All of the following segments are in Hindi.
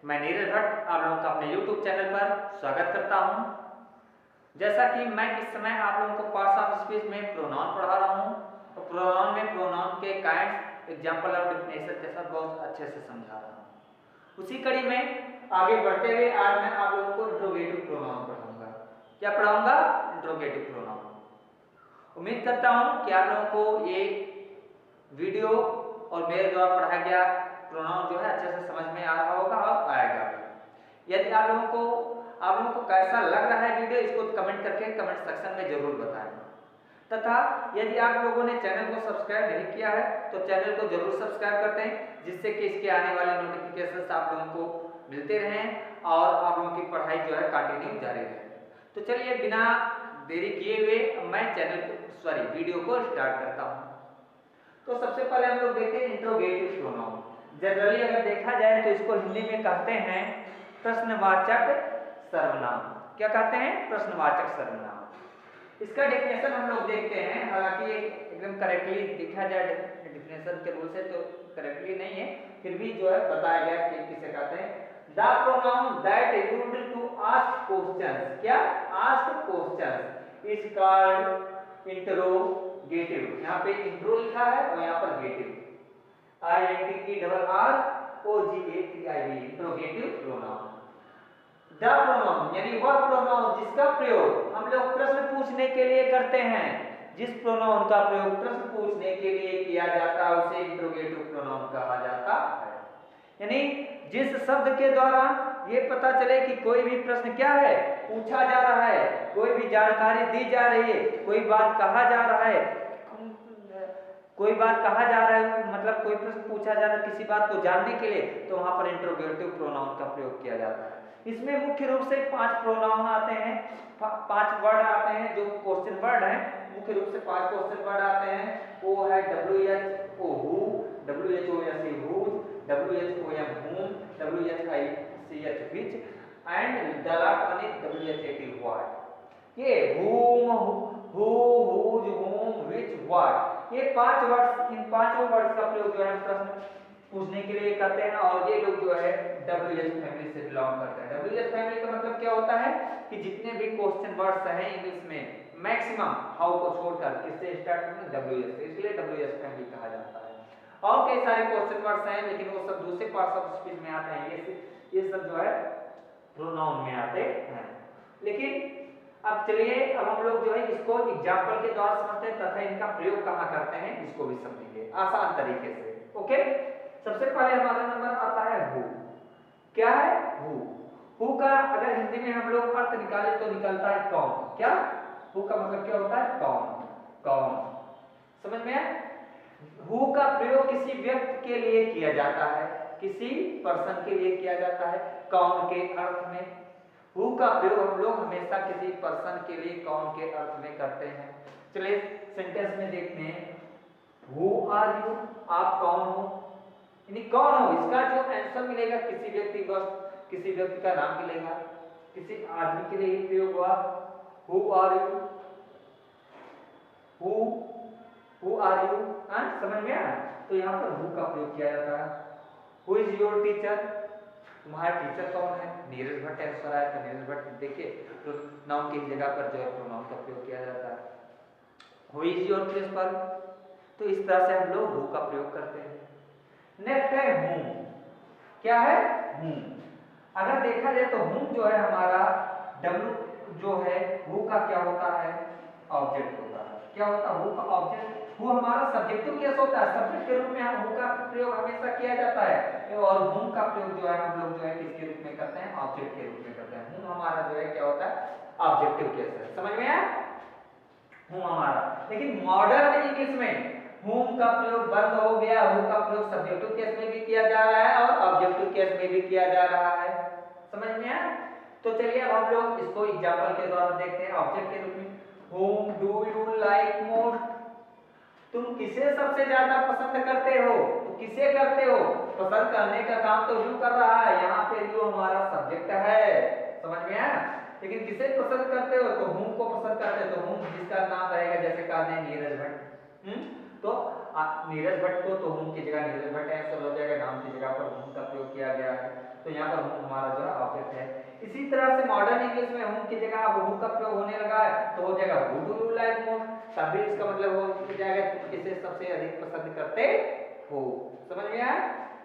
मैं नीरज भट्ट आप लोगों का अपने YouTube चैनल पर स्वागत करता हूं। जैसा कि मैं इस समय आप लोगों को पार्ट्स ऑफ स्पीच में प्रोनाउन पढ़ा रहा हूं, तो प्रोनाउन में प्रोनाउन के काइंड्स, एग्जांपल और डेफिनेशन के साथ बहुत अच्छे से समझा रहा हूं। उसी कड़ी में आगे बढ़ते हुए आज मैं आप लोगों को इंट्रोगेटिव प्रोनाउन पढ़ाऊंगा। क्या पढ़ाऊंगा? Interrogative pronoun. उम्मीद करता हूं कि आप लोगों को ये वीडियो और मेरे द्वारा पढ़ाया गया प्रोनाउन जो है अच्छे से समझ में आ रहा होगा और आएगा भी। यदि आप लोगों को कैसा लग रहा है वीडियो, इसको कमेंट करके कमेंट सेक्शन में जरूर बताएं। तथा यदि आप लोगों ने चैनल को सब्सक्राइब नहीं किया है तो चैनल को जरूर सब्सक्राइब करते हैं, जिससे कि इसके आने वाले नोटिफिकेशन आप लोगों को मिलते रहें और आप लोगों की पढ़ाई जो है कंटिन्यू जारी रहे। तो चलिए बिना देरी किए हुए मैं वीडियो को स्टार्ट करता हूँ। तो सबसे पहले हम लोग देखते हैं इंट्रोगेटिव प्रोनाउन। जनरली अगर देखा जाए तो इसको हिंदी में कहते हैं प्रश्नवाचक सर्वनाम। क्या कहते हैं? प्रश्नवाचक सर्वनाम। इसका डेफिनेशन हम लोग देखते हैं, हालांकि एकदम करेक्टली देखा जाए डेफिनेशन के रूल से तो करेक्टली नहीं है, फिर भी जो है बताया गया कि किसे कहते हैं। The pronoun that used to ask questions, क्या? Ask questions is called interrogative. यहाँ पे इंट्रो लिखा है और यहाँ पर गेटिव, INTROGATIV, interrogative pronoun. The pronoun यानी वह प्रोनाउन जिसका प्रयोग हम लोग प्रश्न पूछने के लिए करते हैं, जिस प्रोनाउन का प्रयोग प्रश्न पूछने के लिए किया जाता है उसे इंट्रोगेटिव प्रोनाउन कहा जाता है। यानी जिस शब्द के द्वारा ये पता चले कि कोई भी प्रश्न क्या है, पूछा जा रहा है, कोई भी जानकारी दी जा रही है, कोई बात कहा जा रहा है, मतलब कोई प्रश्न पूछा जा रहा है किसी बात को जानने के लिए, तो वहां पर इंट्रोगेटिव प्रोनाउन का प्रयोग किया जाता है। इसमें मुख्य रूप से 5 प्रोनाउन आते हैं, 5 वर्ड आते हैं जो क्वेश्चन वर्ड हैं। मुख्य रूप से 5 क्वेश्चन वर्ड आते हैं। वो है WHO who, WHOSE whose, WHOM whom, WHICH which and the last one is WHAT what। ये whom, who, whose, whom, which, what, ये 5 वर्ड्स, इन पांचों वर्ड्स का प्रयोग जो है प्रश्न पूछने के लिए करते हैं और ये लोग जो है WH फैमिली से बिलोंग करते हैं। WH फैमिली का मतलब क्या होता है कि जितने भी क्वेश्चन वर्ड्स हैं इंग्लिश में मैक्सिमम हाउ को छोड़कर किससे स्टार्ट होते हैं? WH से, इसलिए WH फैमिली कहा जाता है। और कई सारे क्वेश्चन वर्ड्स हैं लेकिन वो सब दूसरे पार्ट्स ऑफ स्पीच में आते हैं, ये सब जो है प्रोनाउन में आते हैं। लेकिन अब चलिए अब हम लोग जो है इसको एग्जांपल के द्वारा समझते हैं तथा इनका प्रयोग कहां करते हैं इसको भी समझेंगे आसान तरीके से। ओके, सबसे पहले हमारा नंबर आता है हु। क्या है? हु। हु का अगर हिंदी में हम लोग अर्थ निकाले तो निकलता है कौन। क्या? हु का मतलब क्या होता है? कौन। कौन, समझ में आया? हु का प्रयोग किसी व्यक्ति के लिए किया जाता है, किसी पर्सन के लिए किया जाता है कौन के अर्थ में। हु का प्रयोग हम लोग हमेशा किसी पर्सन के लिए कौन के अर्थ में करते हैं। चलिए सेंटेंस में देखते हैं। हु आर यू, आप कौन हो, यानी कौन हो। इसका जो आंसर मिलेगा किसी व्यक्ति का नाम मिलेगा, किसी आदमी के लिए प्रयोग हुआ। Who are you, who are you, समझ में आया? तो यहाँ पर हु का प्रयोग किया जाता है। हु इज योर टीचर, तुम्हारा टीचर कौन है? नीरज भट्ट आंसर आया तो नीरज भट्ट, देखिए तो नाउन की जगह पर जो है प्रोनाउन का प्रयोग किया जाता है। हु इज योर प्रिंसिपल, तो इस तरह से हम लोग हु का प्रयोग करते हैं। नेक्स्ट है whom। क्या है? whom। अगर देखा जाए तो whom जो है हमारा W जो है who का क्या होता है? ऑब्जेक्ट होता है। क्या होता है? who का ऑब्जेक्ट। who हमारा सब्जेक्टिव केस होता है, सब्जेक्ट के रूप में हम who का प्रयोग हमेशा किया जाता है और whom का प्रयोग जो है हम लोग जो है किसके रूप में करते हैं? ऑब्जेक्ट के रूप में करते हैं। whom हमारा जो है क्या होता है? ऑब्जेक्टिव केस है। समझ में आया? whom हमारा, लेकिन मॉडर्न इंग्लिश में whom का प्रयोग बंद हो गया। who का प्रयोग सब्जेक्टिव केस में भी किया जा रहा है और ऑब्जेक्टिव केस में भी किया जा रहा है। समझ में आया? तो चलिए अब हम लोग इसको एग्जांपल के द्वारा देखते हैं ऑब्जेक्ट के रूप में। whom do you like most, तुम किसे सबसे ज्यादा पसंद करते हो? तो किसे करते हो? पसंद करने का काम तो यू कर रहा है, यहाँ पे यू हमारा सब्जेक्ट है। समझ में आया? लेकिन किसे पसंद करते हो? तो whom को पसंद करते हो, तो whom जिसका नाम रहेगा, जैसे कहा नीरज भट्ट। तो नीरज भट्ट को, तो हूम की जगह नीरज भट्ट आंसर हो जाएगा, नाम की जगह पर हूम का प्रयोग किया गया है, तो यहाँ पर हूम हमारा जो है ऑब्जेक्ट है। इसी तरह से मॉडर्न इंग्लिश में हूम की जगह अब हु का प्रयोग होने लगा है, तो हो जाएगा who do you like most, तभी इसका मतलब हो जाएगा तुम किसे सबसे अधिक पसंद करते हो। समझ में आया?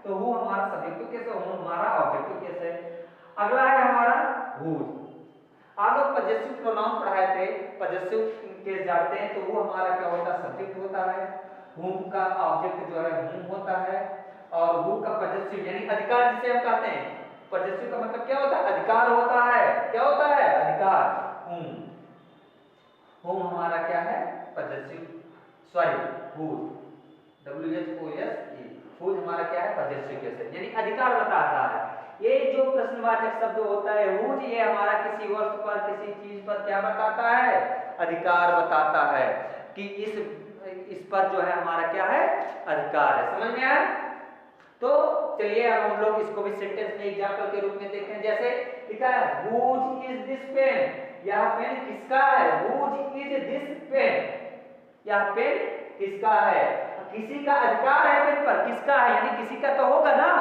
तो हु हमारा सब्जेक्टिव केस है, हु हमारा ऑब्जेक्टिव केस है। अगला है हमारा हुज। आप लोग पजेसिव प्रोनाउन पढ़ाए थे, पजेसिव केस जानते हैं, तो वो हमारा क्या होता है, सब्जेक्ट होता है, हुम का ऑब्जेक्ट जो है हुम होता है, और हु का पजेसिव यानी अधिकार जिसे हम कहते हैं, पजेसिव का मतलब क्या होता है, अधिकार होता है, क्या होता है, अधिकार, हुम। हुम हमारा क्या है, possessive, sorry whose, WHOSE, whose हमारा क्या है, पजेसिव केस है, यानी अधिकार बताता है। ये जो प्रश्नवाचक शब्द होता है हुज, ये हमारा किसी वस्तु पर, किसी चीज पर क्या बताता है, अधिकार बताता है कि इस पर जो है हमारा क्या है, अधिकार है। समझ में आया? तो चलिए अब हम लोग इसको भी सेंटेंस में एग्जांपल के रूप में देखें। जैसे लिखा है हुज इज दिस पेन, यह पेन किसका है, हुज इज दिस पेन, यह पेन किसका है, किसी का अधिकार है पेन पर, किसका है यानी किसी का तो होगा ना,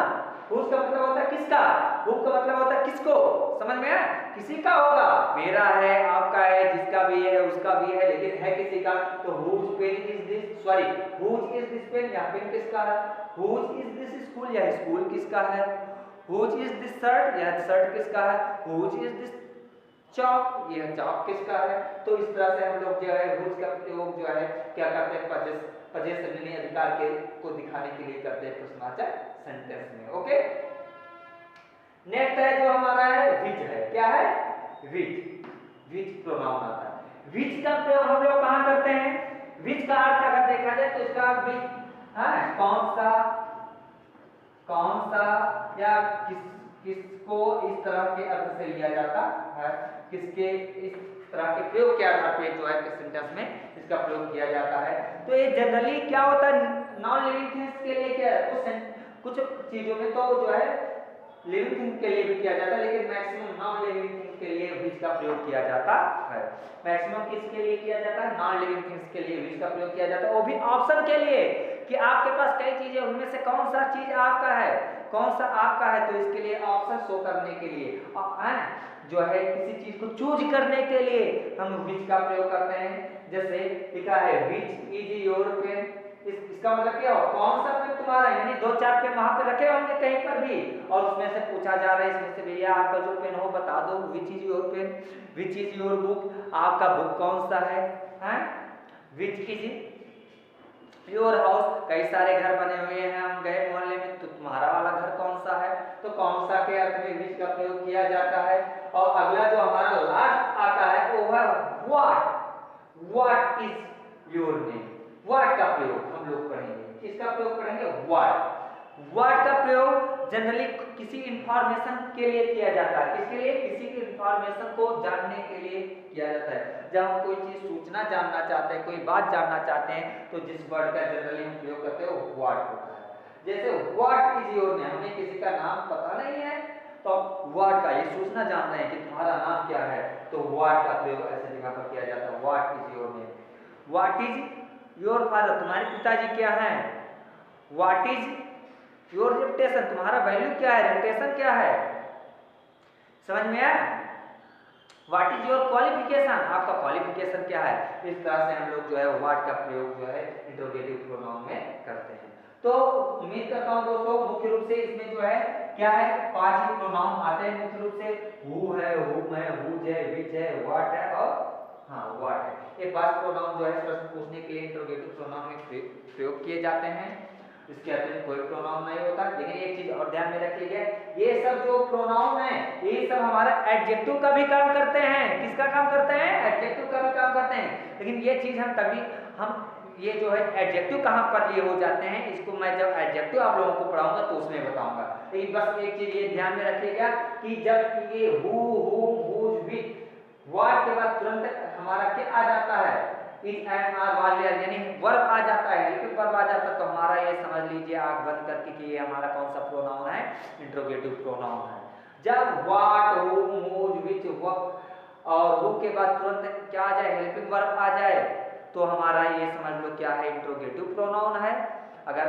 हुज का मतलब होता है किसका, हु का मतलब होता है किसको, समझ में आया, किसी का होगा, मेरा है, आपका है, जिसका भी है उसका भी है, लेकिन है किसी का, तो whose pen is this, sorry whose is this pen, यह पेन किसका है, हुज इज दिस स्कूल, यह स्कूल किसका है, हुज इज दिस शर्ट, यह शर्ट किसका है, हुज इज दिस चॉक, यह चॉक किसका है। तो इस तरह से हम लोग जो है हुज का प्रयोग जो है क्या करते हैं, पजेसिव अधिकार के को दिखाने के लिए करते हैं प्रश्नवाचक सेंटेंस में। ओके, नेक्स्ट है जो हमारा है विच है, क्या है, विच, विच प्रोनाउन आता है। विच का प्रयोग हम लोग कहां करते हैं, विच का अर्थ अगर देखा जाए तो इसका विच है कौन सा या किसको इस तरह के अर्थ से लिया जाता है, किसके इस तरह के प्रयोग के आधार पे जो है सेंटेंस में इसका प्रयोग किया जाता है। तो ये जनरली क्या होता है, नॉन लिविंग थिंग्स के लिए क्या है, कुछ चीजों में तो जो है लिविंग थिंग के लिए भी किया जाता है, लेकिन मैक्सिमम नॉन लिविंग थिंग्स के लिए विच का प्रयोग किया जाता है। मैक्सिमम किसके लिए किया जाता है, नॉन लिविंग थिंग्स के लिए विच का प्रयोग किया जाता है, वो भी ऑप्शन के लिए कि आपके पास कई चीजें, उनमें से कौन सा चीज आपका है, कौन सा आपका है, तो इसके लिए ऑप्शन शो करने के लिए जो है किसी चीज को चूज करने के लिए हम विच का प्रयोग करते हैं। जैसे लिखा है विच इज योर पेन, इसका मतलब क्या हो, कौन सा पेन तुम्हारा, यानी 2-4 पेन वहां पे रखे होंगे कहीं पर भी, और उसमें से पूछा जा रहा है इसमें से भैया आपका जो पेन हो बता दो, which is your pen, which is your book, आपका बुक कौन सा है, विच इज योर हाउस, कई सारे घर बने हुए हैं, हम गए मोहल्ले में, तो तुम्हारा वाला घर कौन सा है, तो कौन सा के अर्थ में विच का प्रयोग किया जाता है। और अगला जो हमारा लास्ट आता है वो है what is your name, what का प्रयोग हम लोग पढ़ेंगे, किसका प्रयोग पढ़ेंगे, व्हाट का प्रयोग जनरली किसी इंफॉर्मेशन के लिए किया जाता है, किसके लिए, किसी की इंफॉर्मेशन को जानने के लिए किया जाता है। जब हम कोई चीज सूचना जानना चाहते हैं, कोई बात जानना चाहते हैं, तो जिस वर्ड का जनरली हम प्रयोग करते हैं वो व्हाट होता है। जैसे व्हाट इज योर नेम, हमें किसी का नाम पता नहीं है, तो व्हाट का, ये सूचना जानना है कि तुम्हारा नाम क्या है, तो व्हाट का प्रयोग ऐसे जगह पर किया जाता है, what is your name, what is your father, तुम्हारे पिताजी क्या हैं, व्हाट इज योर रेपुटेशन, तुम्हारा वैल्यू क्या है, रेपुटेशन क्या है, समझ में आया, व्हाट इज योर क्वालिफिकेशन, आपका क्वालिफिकेशन क्या है। इस तरह से हम लोग जो है व्हाट का प्रयोग जो है इंट्रोगेटिव प्रोनाउन में करते हैं। तो उम्मीद करता हूं दोस्तों मुख्य रूप से इसमें जो है क्या है, 5 ही प्रोनाउन आते हैं मुख्य रूप से, हु है, हुम है, हुज है, विच है, व्हाट है और व्हाट है। ये 5 प्रोनाउन जो है प्रश्न पूछने के लिए इंट्रोगेटिव प्रोनाउन में प्रयोग किए जाते हैं। इसके अतिरिक्त कोई प्रोनाउन नहीं होता। लेकिन एक चीज और ध्यान में रखिएगा, ये सब जो प्रोनाउन है ये सब हमारा एडजेक्टिव का भी काम करते हैं। किसका काम करते हैं, एडजेक्टिव का भी काम करते हैं। लेकिन ये चीज हम ये जो है एडजेक्टिव कहां पर ये हो जाते हैं, इसको मैं जब एडजेक्टिव आप लोगों को पढ़ाऊंगा तो उसमें बताऊंगा। लेकिन बस एक चीज ये ध्यान में रखिएगा कि जब ये हु, हुम, हुज, विच, व्हाट के बाद तुरंत हमारा क्या आ जाता है, is and are was were, यानी वर्ब आ जाता है, हेल्पिंग वर्ब आ जाता है, तो हमारा ये समझ लीजिए आंख बंद करके कि ये हमारा कौन सा प्रोनाउन है, इंट्रोगेटिव प्रोनाउन है। जब व्हाट, हुम, हुज, विच और हु के बाद तुरंत क्या आ जाए, हेल्पिंग वर्ब आ जाए, तो हमारा ये समझ लो क्या है, इंट्रोगेटिव प्रोनाउन है। अगर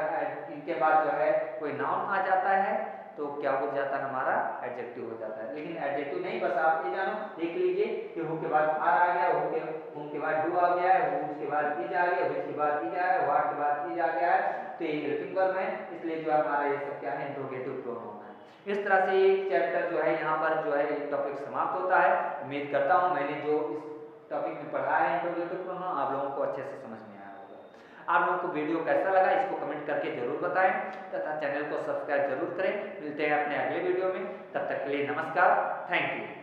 इनके बाद जो है कोई नाउन आ जाता है तो क्या हो जाता है, हमारा एडजेक्टिव हो जाता है। लेकिन एडजेक्टिव नहीं, बस आप ये जानो, देख लीजिए कि हु के बाद आर आ गया, हु के बाद डू आ गया है, हु के बाद इज आ गया, विच के बाद इज आया है, व्हाट के बाद इज आ गया है, तो ये हेल्पिंग वर्ब है, इसलिए जो हमारा ये सब क्या है, इंट्रोगेटिव प्रोनाउन है। इस तरह से एक चैप्टर जो है यहाँ पर जो है एक टॉपिक समाप्त होता है। उम्मीद करता हूँ मैंने जो इस टॉपिक में पढ़ा है इंट्रोगेटिव प्रोनाउन आप लोगों को अच्छे से समझ में आया होगा। आप लोगों को वीडियो कैसा लगा इसको कमेंट करके जरूर बताएं तथा चैनल को सब्सक्राइब जरूर करें। मिलते हैं अपने अगले वीडियो में, तब तक के लिए नमस्कार, थैंक यू।